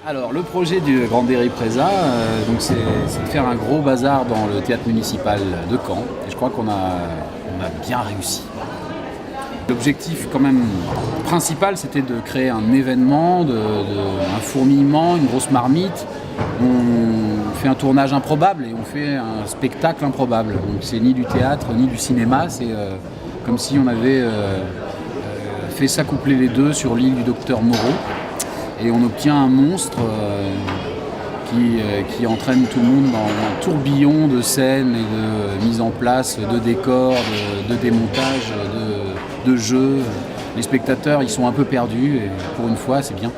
Alors, le projet du Grand Presa, c'est de faire un gros bazar dans le théâtre municipal de Caen. Et je crois qu'on a bien réussi. L'objectif quand même principal, c'était de créer un événement, un fourmillement, une grosse marmite. On fait un tournage improbable et on fait un spectacle improbable. Donc c'est ni du théâtre ni du cinéma, c'est comme si on avait fait s'accoupler les deux sur l'île du docteur Moreau. Et on obtient un monstre qui entraîne tout le monde dans un tourbillon de scènes et de mise en place, de décors, de démontage, de jeux. Les spectateurs, ils sont un peu perdus et pour une fois, c'est bien.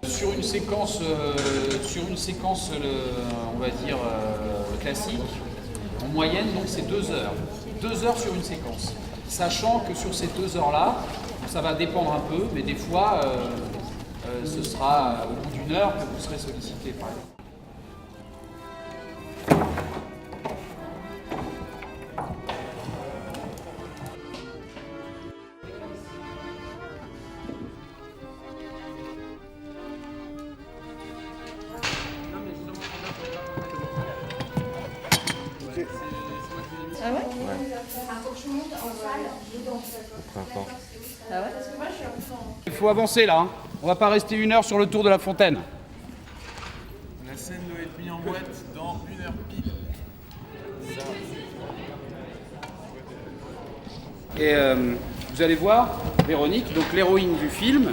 Sur une séquence, on va dire, classique, en moyenne, donc c'est 2 heures. 2 heures sur une séquence. Sachant que sur ces 2 heures-là, ça va dépendre un peu, mais des fois, ce sera au bout d'1 heure que vous serez sollicité, par exemple. Ah ouais? Ah ouais? Il faut avancer là, hein. On va pas rester 1 heure sur le tour de la fontaine. La scène doit être mise en boîte dans 1 heure pile. Et vous allez voir, Véronique, donc l'héroïne du film,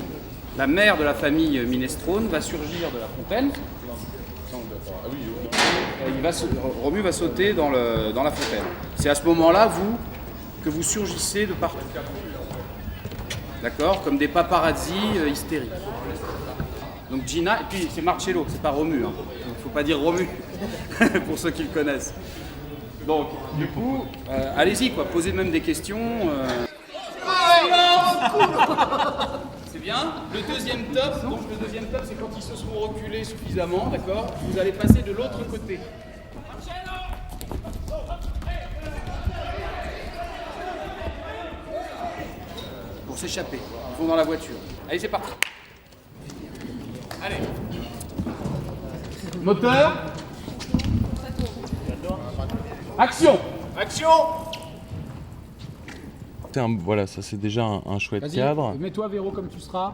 la mère de la famille Minestrone, va surgir de la fontaine. Romu va sauter dans la fontaine. C'est à ce moment-là, que vous surgissez de partout. D'accord? Comme des paparazzis hystériques. Donc Gina, et puis c'est Marcello, c'est pas Romu. Hein. Il ne faut pas dire Romu, pour ceux qui le connaissent. Donc, du coup, allez-y, quoi, posez même des questions. C'est bien. Le deuxième top, c'est quand ils se seront reculés suffisamment, d'accord? Vous allez passer de l'autre côté. Pour s'échapper. Ils vont dans la voiture. Allez, c'est parti. Allez. Moteur. Action. Action. Voilà, ça c'est déjà un chouette Vas-y, cadre. mets-toi Véro comme tu seras.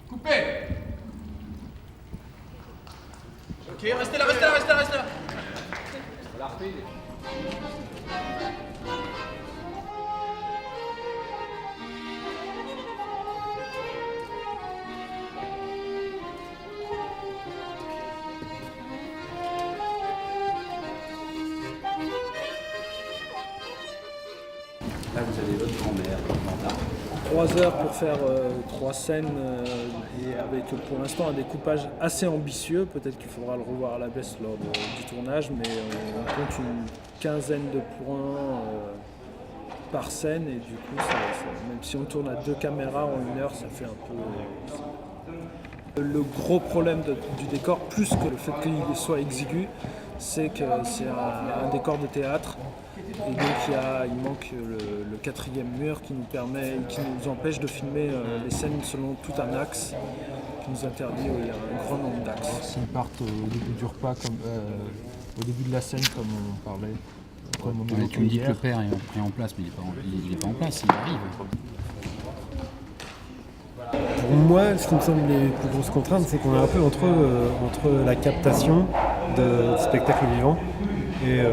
Coupé. Ok, restez là. Voilà, reprise. Là, vous avez votre grand-mère, Manda. 3 heures pour faire 3 scènes et avec pour l'instant un découpage assez ambitieux. Peut-être qu'il faudra le revoir à la baisse lors du tournage, mais on compte une quinzaine de points par scène et du coup, même si on tourne à 2 caméras en 1 heure, ça fait un peu... Le gros problème du décor, plus que le fait qu'il soit exigu, c'est que c'est un décor de théâtre. Et donc il manque le 4e mur qui nous empêche de filmer les scènes selon tout un axe, qui nous interdit il y a un grand nombre d'axes. S'ils partent au début du repas, au début de la scène, comme on parlait, comme on Ouais, tu me dis que le père est en place, mais il n'est pas en place, il arrive. Pour moi, ce qui me semble les plus grosses contraintes, c'est qu'on est un peu entre la captation de spectacle vivant et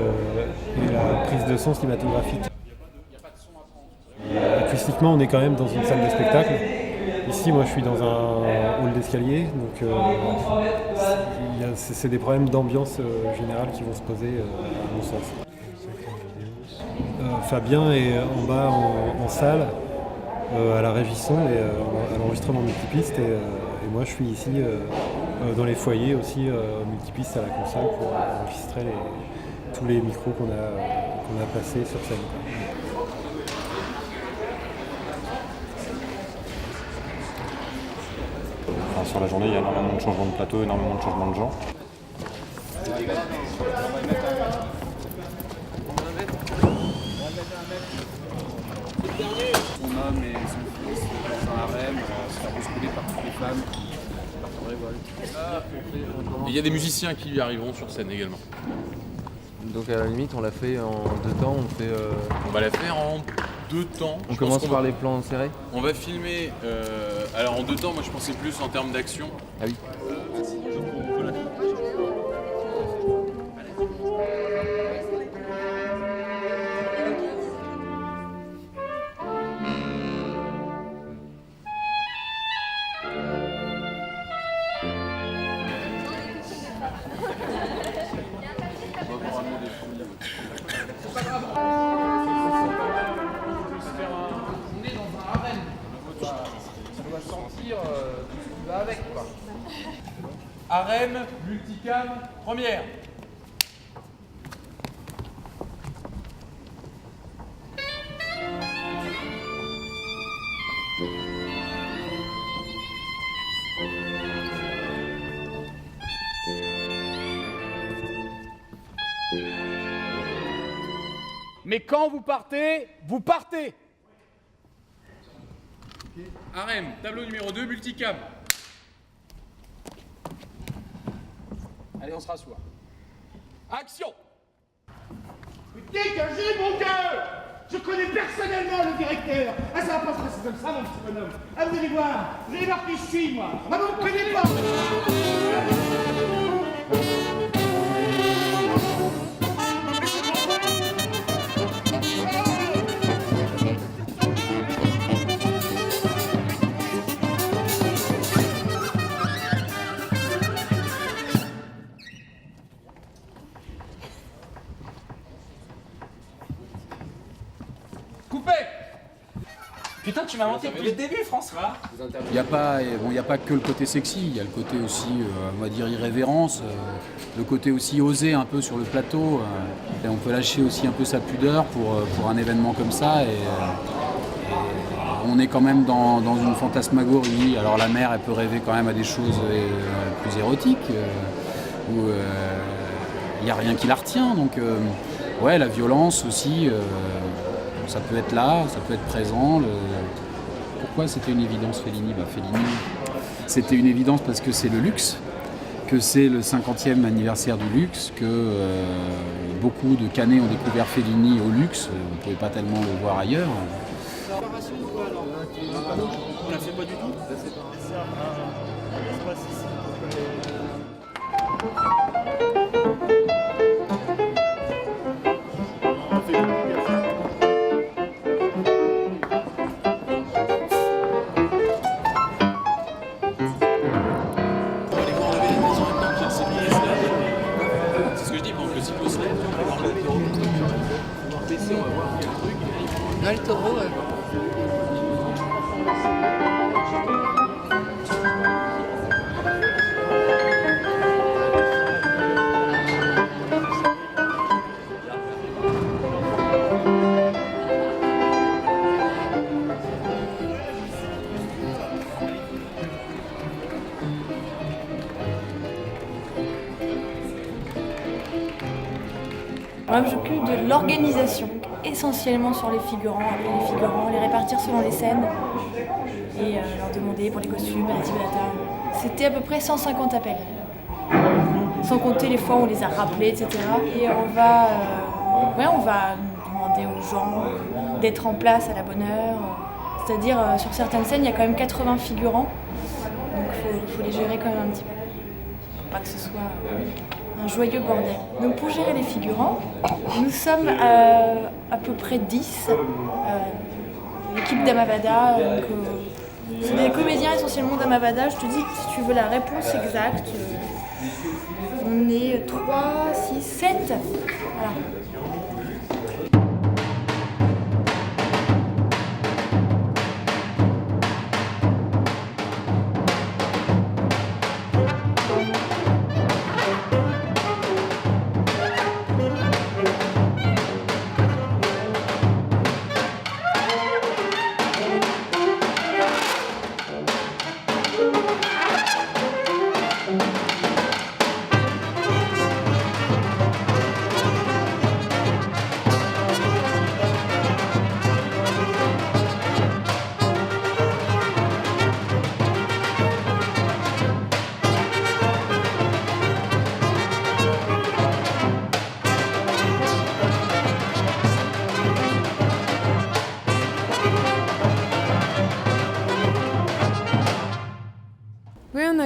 la prise de son cinématographique. Acoustiquement, on est quand même dans une salle de spectacle. Ici, moi, je suis dans un hall d'escalier, donc c'est des problèmes d'ambiance générale qui vont se poser, à mon sens. Fabien est en bas en salle, à la régie son et à l'enregistrement multipiste, et moi, je suis ici dans les foyers aussi, multipiste à la console pour enregistrer tous les micros qu'on a placés sur scène. sur la journée, il y a énormément de changements de plateau, énormément de changements de gens. Son homme et son fils dans un harem, se faire bousculer par toutes les femmes qui partent en révolte. Et il y a des musiciens qui lui arriveront sur scène également. Donc à la limite, on l'a fait en 2 temps. On va la faire en 2 temps. On commence par les plans serrés. On va filmer. Alors en 2 temps, moi je pensais plus en termes d'action. Ah oui. On est dans un harem. On doit sentir tout ce qui va avec, quoi. Harem, multicam, première. Mais quand vous partez, vous partez. Harem, tableau numéro 2, multicam. Allez, on se rassoit. Action. Dégagez mon cœur! Je connais personnellement le directeur! Ah, ça va pas se passer comme ça, mon petit bonhomme! Ah, vous allez voir qui je suis, moi! Ah, vous me connaissez pas! Coupé. Putain, tu m'as menti depuis le début, François! Il n'y a pas que le côté sexy, il y a le côté aussi, on va dire, irrévérence, le côté aussi osé un peu sur le plateau. Et on peut lâcher aussi un peu sa pudeur pour un événement comme ça. Et on est quand même dans une fantasmagorie. Alors la mère, elle peut rêver quand même à des choses plus érotiques, où il n'y a rien qui la retient. Donc ouais, la violence aussi, ça peut être là, ça peut être présent. Pourquoi c'était une évidence Fellini? Fellini, c'était une évidence parce que c'est le luxe, que c'est le 50e anniversaire du luxe, que beaucoup de Canets ont découvert Fellini au luxe, on ne pouvait pas tellement le voir ailleurs. On la fait pas du tout? C'est ce que je dis, pendant que le cyclo se lève, on va voir le taureau. On va baisser, on va voir un truc. Ouais, le taureau, ouais. Moi, je m'occupe de l'organisation, essentiellement sur les figurants, appeler les figurants, les répartir selon les scènes et leur demander pour les costumes, la data. C'était à peu près 150 appels, sans compter les fois où on les a rappelés, etc. Et on va demander aux gens d'être en place à la bonne heure. C'est-à-dire, sur certaines scènes, il y a quand même 80 figurants, donc il faut les gérer quand même un petit peu, pour pas que ce soit un joyeux bordel. Donc pour gérer les figurants, nous sommes à peu près 10, l'équipe d'Amavada. C'est des comédiens essentiellement d'Amavada. Je te dis, si tu veux la réponse exacte, on est 3, 6, 7. Voilà.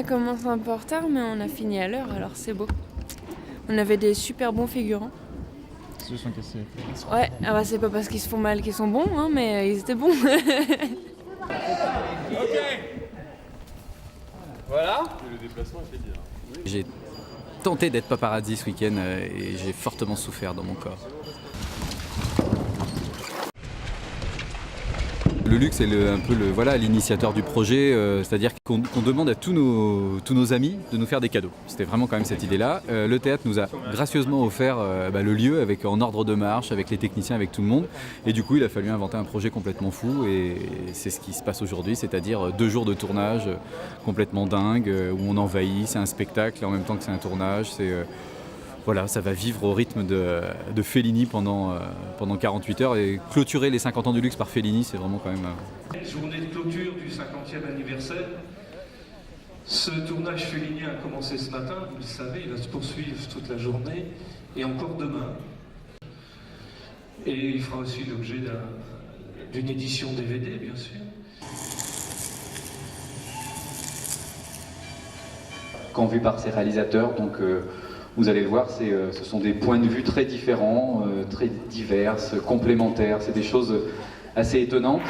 a commencé un peu en retard, mais on a fini à l'heure, alors c'est beau. On avait des super bons figurants. Ils se sont cassés. Ouais, ah bah c'est pas parce qu'ils se font mal qu'ils sont bons, hein, mais ils étaient bons. Ok. Voilà. Et le déplacement était bien. J'ai tenté d'être paparazzi ce week-end et j'ai fortement souffert dans mon corps. Le Luc, c'est un peu l'initiateur du projet, c'est-à-dire qu'on demande à tous nos amis de nous faire des cadeaux. C'était vraiment quand même cette idée-là. Le théâtre nous a gracieusement offert le lieu en ordre de marche, avec les techniciens, avec tout le monde. Et du coup, il a fallu inventer un projet complètement fou et c'est ce qui se passe aujourd'hui, c'est-à-dire 2 jours de tournage complètement dingue, où on envahit, c'est un spectacle en même temps que c'est un tournage. Voilà, ça va vivre au rythme de Fellini pendant 48 heures et clôturer les 50 ans du luxe par Fellini, c'est vraiment quand même... Journée de clôture du 50e anniversaire. Ce tournage Fellini a commencé ce matin, vous le savez, il va se poursuivre toute la journée et encore demain. Et il fera aussi l'objet d'une édition DVD, bien sûr. Quand vu par ces réalisateurs, donc vous allez le voir, ce sont des points de vue très différents, très divers, complémentaires. C'est des choses assez étonnantes.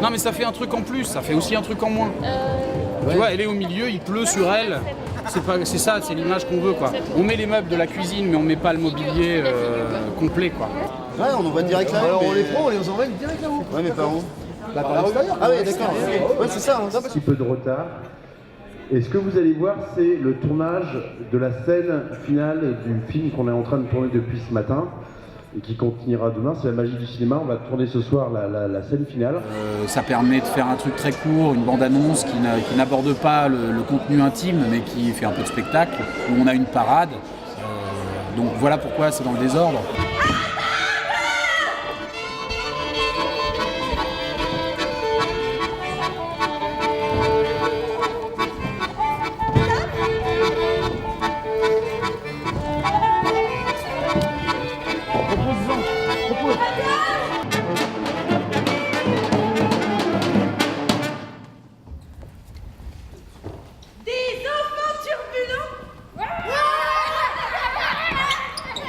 Non mais ça fait un truc en plus, ça fait aussi un truc en moins. Tu vois, elle est au milieu, il pleut sur elle. C'est ça, c'est l'image qu'on veut quoi. On met les meubles de la cuisine, mais on met pas le mobilier complet quoi. Ouais, on envoie direct là. Alors on les prend et on les envoie direct là-haut. Ouais, mais par où? Bah par l'extérieur. Ah oui, d'accord. Ouais, c'est ça. Un petit peu de retard. Et ce que vous allez voir, c'est le tournage de la scène finale du film qu'on est en train de tourner depuis ce matin et qui continuera demain. C'est la magie du cinéma. On va tourner ce soir la scène finale. Ça permet de faire un truc très court, une bande-annonce qui n'aborde pas le contenu intime, mais qui fait un peu de spectacle, où on a une parade. Donc voilà pourquoi c'est dans le désordre.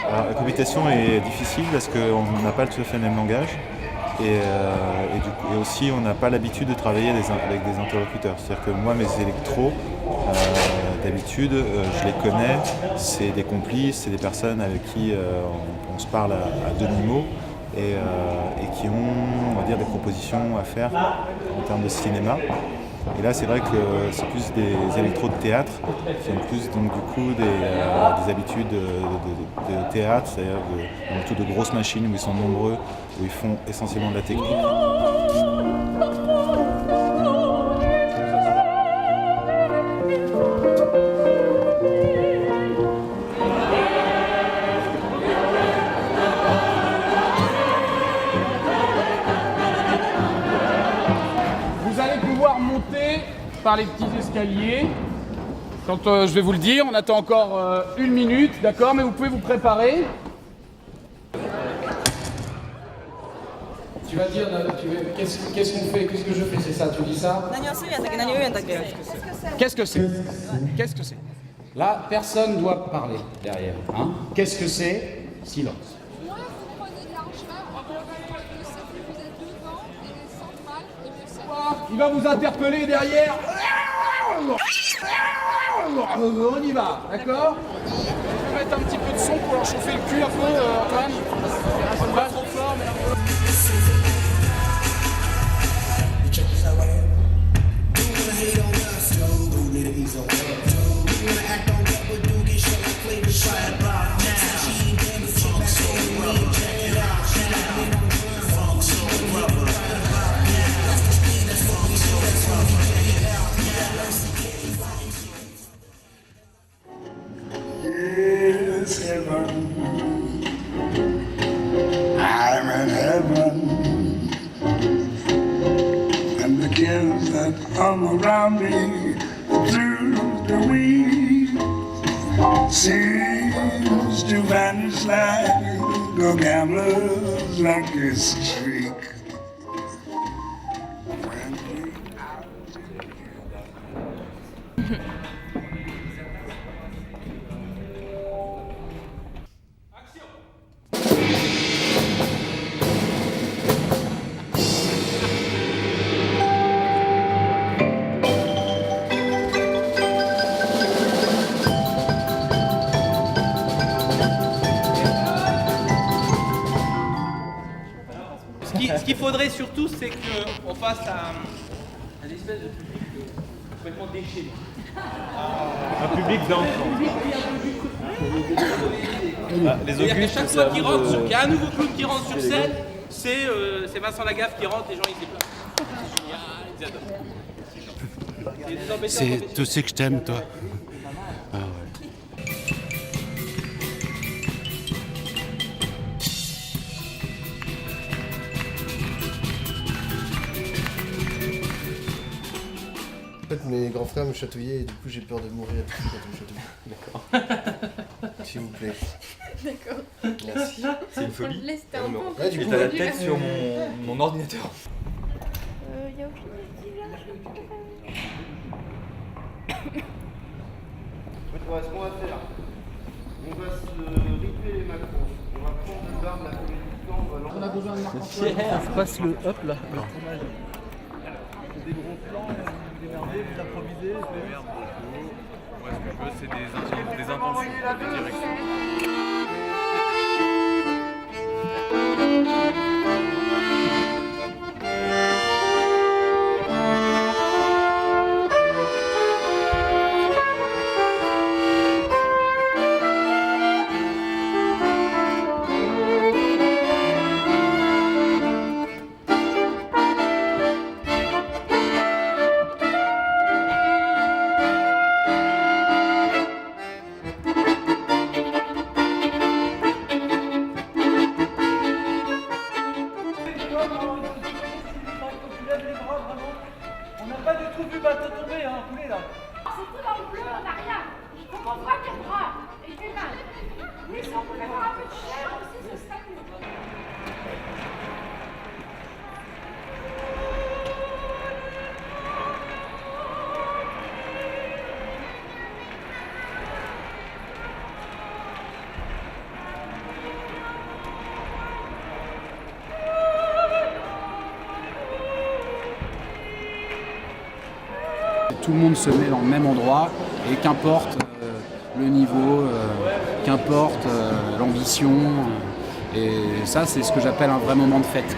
Alors, la communication est difficile parce qu'on n'a pas tout à fait le même langage et aussi on n'a pas l'habitude de travailler avec des interlocuteurs. C'est-à-dire que moi mes électros, d'habitude je les connais, c'est des complices, c'est des personnes avec qui on se parle à demi-mot et qui ont, on va dire, des propositions à faire en termes de cinéma. Et là, c'est vrai que c'est plus des électros de théâtre qui ont plus donc du coup des habitudes de théâtre, c'est-à-dire plutôt de grosses machines où ils sont nombreux, où ils font essentiellement de la technique. Par les petits escaliers. Quand je vais vous le dire, on attend encore 1 minute, d'accord, mais vous pouvez vous préparer. Tu vas dire, qu'est-ce qu'on fait, qu'est-ce que je fais, c'est ça, tu dis ça? Qu'est-ce que c'est? Qu'est-ce que c'est? Là, personne ne doit parler derrière. Hein? Qu'est-ce que c'est? Silence. Il va vous interpeller derrière. On y va, d'accord? Je vais mettre un petit peu de son pour leur chauffer le cul un peu, Antoine. C'est pas trop fort, mais un peu. around me through the weed seems to vanish like the gambler's lucky streak. Ce qu'il faudrait surtout, c'est qu'on fasse un espèce de public complètement déchaîné. Un public d'enfants. Les Augustes, chaque fois qu'il y a un nouveau clown qui rentre sur scène, c'est Vincent Lagaffe qui rentre, les gens ils se déplacent. C'est génial, ils adorent. C'est, tu sais que je t'aime, toi. Ah ouais. En fait, mes grands frères me chatouillaient et du coup j'ai peur de mourir quand on me chatouille. D'accord. S'il vous plaît. D'accord. Merci. C'est une folie. Laisse ta enfant. Ouais, du coup, t'as la tête sur mon ordinateur. Y a aucune idée là. Ouais, ce qu'on va faire, on va se ripper les macros. On va prendre le bar de la comédie du camp, on a besoin de Marc-Antoine. On passe le hop là. Des gros plans, vous démerdez, vous improvisez. Moi, ce que je veux, c'est des intentions, des directions. On n'a pas du tout vu bateau tomber, hein, poulet là. C'est tout dans le bleu, on n'a rien. Comme on voit tes bras et tes mains. Mais si on pouvait avoir un peu de chair aussi, ce serait mieux. Tout le monde se met dans le même endroit et qu'importe le niveau, qu'importe l'ambition. Et ça, c'est ce que j'appelle un vrai moment de fête.